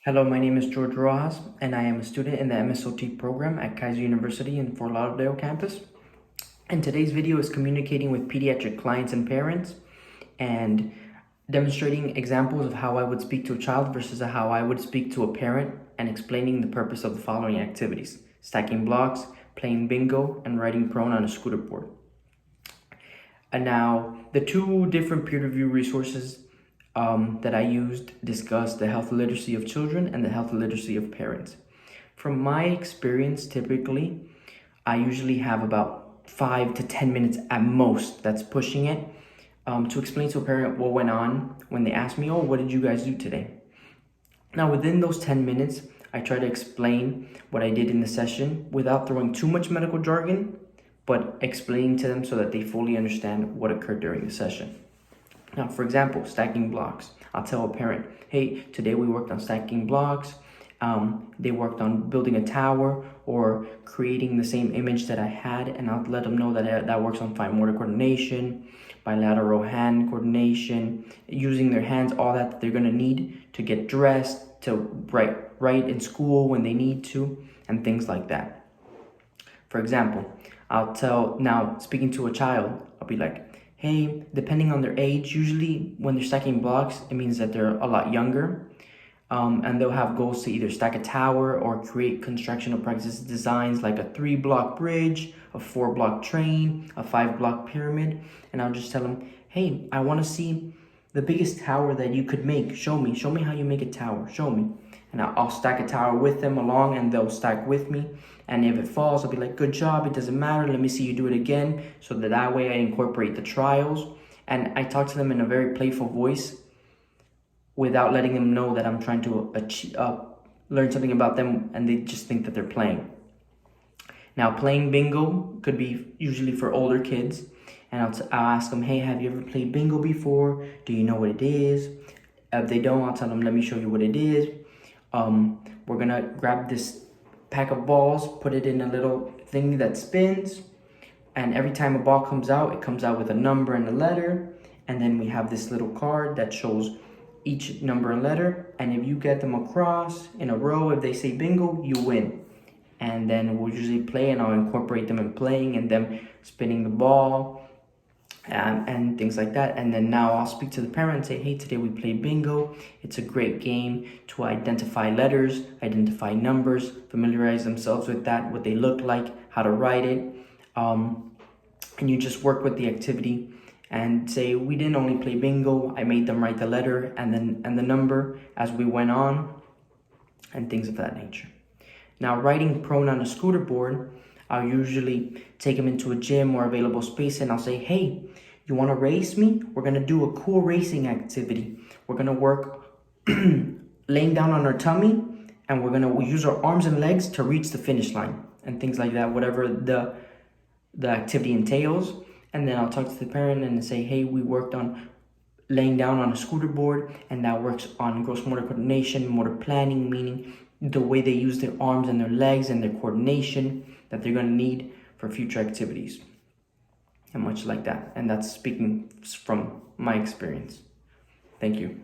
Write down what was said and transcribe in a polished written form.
Hello, my name is George Rojas, and I am a student in the MSOT program at Kaiser University in Fort Lauderdale campus. And today's video is communicating with pediatric clients and parents and demonstrating examples of how I would speak to a child versus how I would speak to a parent, and explaining the purpose of the following activities: stacking blocks, playing bingo, and riding prone on a scooter board. And now, the two different peer review resources that I used discuss the health literacy of children and the health literacy of parents. From my experience, typically, I usually have about 5 to 10 minutes at most, that's pushing it, to explain to a parent what went on when they ask me, oh, what did you guys do today? Now, within those 10 minutes, I try to explain what I did in the session without throwing too much medical jargon, but explaining to them so that they fully understand what occurred during the session. Now, for example, stacking blocks. I'll tell a parent, hey, today we worked on stacking blocks. They worked on building a tower or creating the same image that I had, and I'll let them know that that works on fine motor coordination, bilateral hand coordination, using their hands, all that they're gonna need to get dressed, to write in school when they need to, and things like that. For example, now speaking to a child, I'll be like, hey, depending on their age, usually when they're stacking blocks, it means that they're a lot younger. And they'll have goals to either stack a tower or create constructional practice designs like a 3-block bridge, a 4-block train, a 5-block pyramid. And I'll just tell them, hey, I want to see the biggest tower that you could make. Show me how you make a tower. Show me. And I'll stack a tower with them along, and they'll stack with me. And if it falls, I'll be like, good job, it doesn't matter, let me see you do it again. So that way I incorporate the trials. And I talk to them in a very playful voice without letting them know that I'm trying to learn something about them, and they just think that they're playing. Now, playing bingo could be usually for older kids. And I'll ask them, hey, have you ever played bingo before? Do you know what it is? If they don't, I'll tell them, let me show you what it is. We're gonna grab this pack of balls, put it in a little thing that spins, and every time a ball comes out, it comes out with a number and a letter, and then we have this little card that shows each number and letter, and if you get them across in a row, if they say bingo, you win. And then we'll usually play, and I'll incorporate them in playing and them spinning the ball and things like that. And then now I'll speak to the parent and say, hey, today we played bingo. It's a great game to identify letters, identify numbers, familiarize themselves with that, what they look like, how to write it. And you just work with the activity and say, we didn't only play bingo, I made them write the letter and the number as we went on, and things of that nature. Now, riding prone on a scooter board, I'll usually take them into a gym or available space, and I'll say, hey, you want to race me? We're going to do a cool racing activity. We're going to work laying down on our tummy, and we're going to use our arms and legs to reach the finish line, and things like that, whatever the activity entails. And then I'll talk to the parent and say, hey, we worked on laying down on a scooter board, and that works on gross motor coordination, motor planning, meaning the way they use their arms and their legs and their coordination that they're going to need for future activities, and much like that. And that's speaking from my experience. Thank you.